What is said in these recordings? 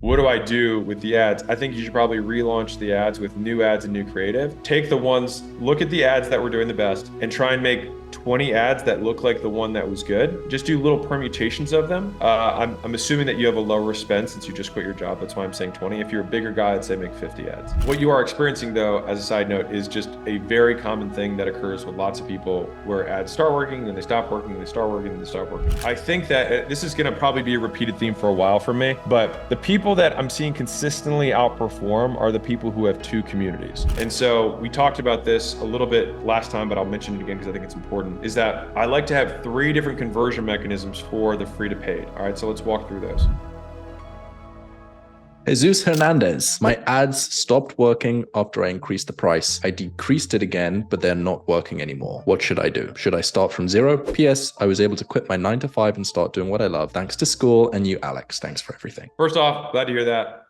what do I do with the ads? I think you should probably relaunch the ads with new ads and new creative. Take the ones, look at the ads that were doing the best and try and make 20 ads that look like the one that was good. Just do little permutations of them. I'm assuming that you have a lower spend since you just quit your job. That's why I'm saying 20. If you're a bigger guy, I'd say make 50 ads. What you are experiencing though, as a side note, is just a very common thing that occurs with lots of people where ads start working, then they stop working, then they start working, then they stop working. I think that this is gonna probably be a repeated theme for a while for me, but the people that I'm seeing consistently outperform are the people who have two communities. And so we talked about this a little bit last time, but I'll mention it again because I think it's important, is that I like to have 3 different conversion mechanisms for the free to paid. All right, so let's walk through those. Jesus Hernandez, my ads stopped working after I increased the price. I decreased it again, but they're not working anymore. What should I do? Should I start from zero? P.S. I was able to quit my 9-to-5 and start doing what I love. Thanks to school and you, Alex. Thanks for everything. First off, glad to hear that.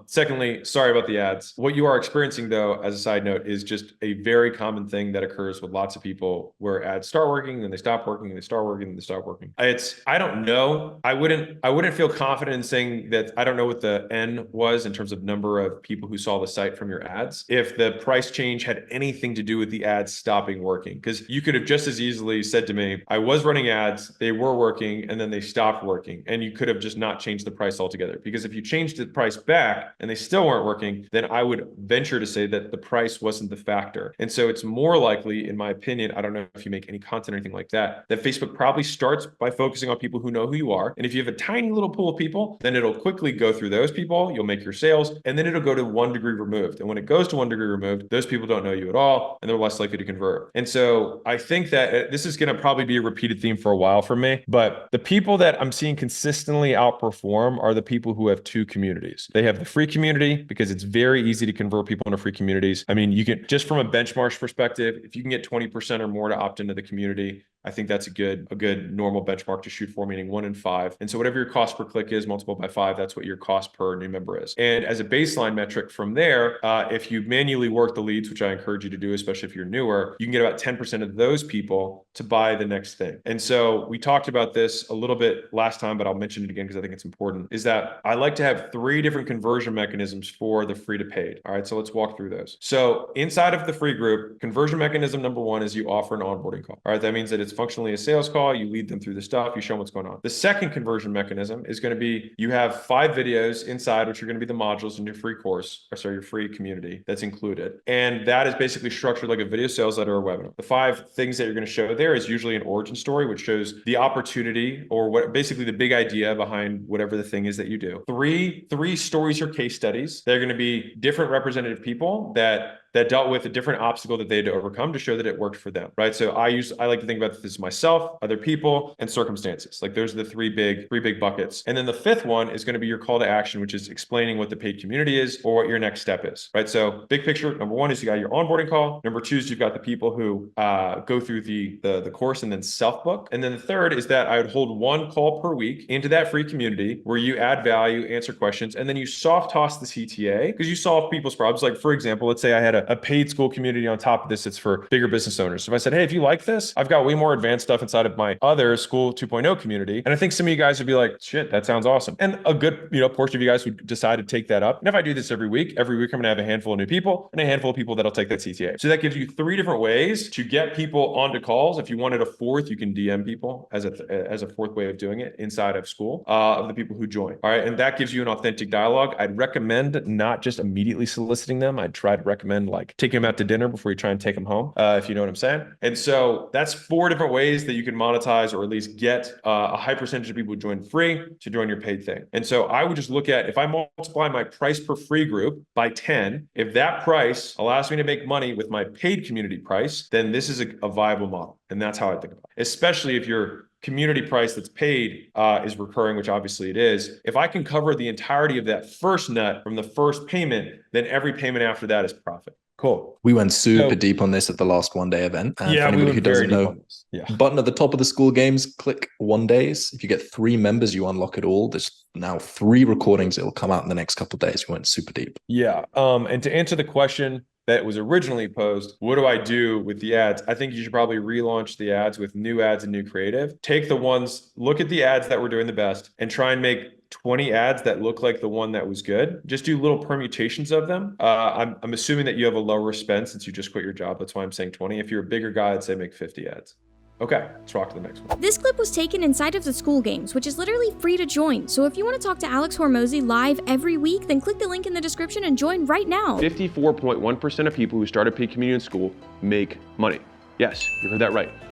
Secondly, sorry about the ads. What you are experiencing though, as a side note, is just a very common thing that occurs with lots of people where ads start working, then they stop working, and they start working, and they stop working. I don't know. I wouldn't feel confident in saying that I don't know what the N was in terms of number of people who saw the site from your ads, if the price change had anything to do with the ads stopping working. Because you could have just as easily said to me, I was running ads, they were working, and then they stopped working. And you could have just not changed the price altogether. Because if you changed the price back and they still weren't working, then I would venture to say that the price wasn't the factor. And so it's more likely, in my opinion, I don't know if you make any content or anything like that, that Facebook probably starts by focusing on people who know who you are. And if you have a tiny little pool of people, then it'll quickly go through those people. You'll make your sales, and then it'll go to 1 degree removed. And when it goes to 1 degree removed, those people don't know you at all, and they're less likely to convert. And so I think that this is going to probably be a repeated theme for a while for me, but the people that I'm seeing consistently outperform are the people who have two communities. They have the free community because it's very easy to convert people into free communities. I mean, you can, just from a benchmark perspective, if you can get 20% or more to opt into the community, I think that's a good normal benchmark to shoot for, meaning 1 in 5. And so whatever your cost per click is, multiple by 5, that's what your cost per new member is. And as a baseline metric from there, if you manually work the leads, which I encourage you to do, especially if you're newer, you can get about 10% of those people to buy the next thing. And so we talked about this a little bit last time, but I'll mention it again because I think it's important, is that I like to have 3 different conversion mechanisms for the free to paid. All right, so let's walk through those. So inside of the free group, conversion mechanism number 1 is you offer an onboarding call. All right, that means that it's functionally a sales call. You lead them through the stuff, you show them what's going on. The second conversion mechanism is going to be, you have 5 videos inside, which are going to be the modules in your free course, or sorry, your free community that's included. And that is basically structured like a video sales letter or webinar. The 5 things that you're going to show there is usually an origin story, which shows the opportunity or what basically the big idea behind whatever the thing is that you do. Three stories or case studies. They're going to be different representative people that dealt with a different obstacle that they had to overcome to show that it worked for them, right? So I like to think about this as myself, other people, and circumstances. Like those are the three big buckets. And then the 5th one is going to be your call to action, which is explaining what the paid community is or what your next step is, right? So big picture, number 1 is you got your onboarding call. Number 2 is you've got the people who go through the course and then self-book. And then the 3rd is that I would hold 1 call per week into that free community where you add value, answer questions, and then you soft toss the CTA because you solve people's problems. Like for example, let's say I had a paid school community on top of this. It's for bigger business owners. So if I said, hey, if you like this, I've got way more advanced stuff inside of my other School 2.0 community. And I think some of you guys would be like, shit, that sounds awesome. And a good, portion of you guys would decide to take that up. And if I do this every week I'm going to have a handful of new people and a handful of people that'll take that CTA. So that gives you 3 different ways to get people onto calls. If you wanted a 4th, you can DM people as a 4th way of doing it inside of School of the people who join. All right. And that gives you an authentic dialogue. I'd recommend not just immediately soliciting them. I'd try to recommend like taking them out to dinner before you try and take them home, if you know what I'm saying. And so that's 4 different ways that you can monetize or at least get a high percentage of people who join free to join your paid thing. And so I would just look at, if I multiply my price per free group by 10, if that price allows me to make money with my paid community price, then this is a viable model. And that's how I think about it, especially if your community price that's paid is recurring, which obviously it is. If I can cover the entirety of that first nut from the first payment, then every payment after that is profit. Cool. We went super deep on this at the last one-day event. And for anybody who doesn't know, button at the top of the SkoolGames, click 1 days. If you get 3 members, you unlock it all. There's now 3 recordings. It'll come out in the next couple of days. We went super deep. Yeah. And to answer the question that was originally posed, what do I do with the ads? I think you should probably relaunch the ads with new ads and new creative. Take the ones, look at the ads that were doing the best and try and make 20 ads that look like the one that was good. Just do little permutations of them. I'm assuming that you have a lower spend since you just quit your job. That's why I'm saying 20. If you're a bigger guy, I'd say make 50 ads. Okay, let's rock to the next one. This clip was taken inside of the SkoolGames, which is literally free to join. So if you want to talk to AlexHormozi live every week, then click the link in the description and join right now. 54.1% of people who start a paid community in school make money. Yes, you heard that right.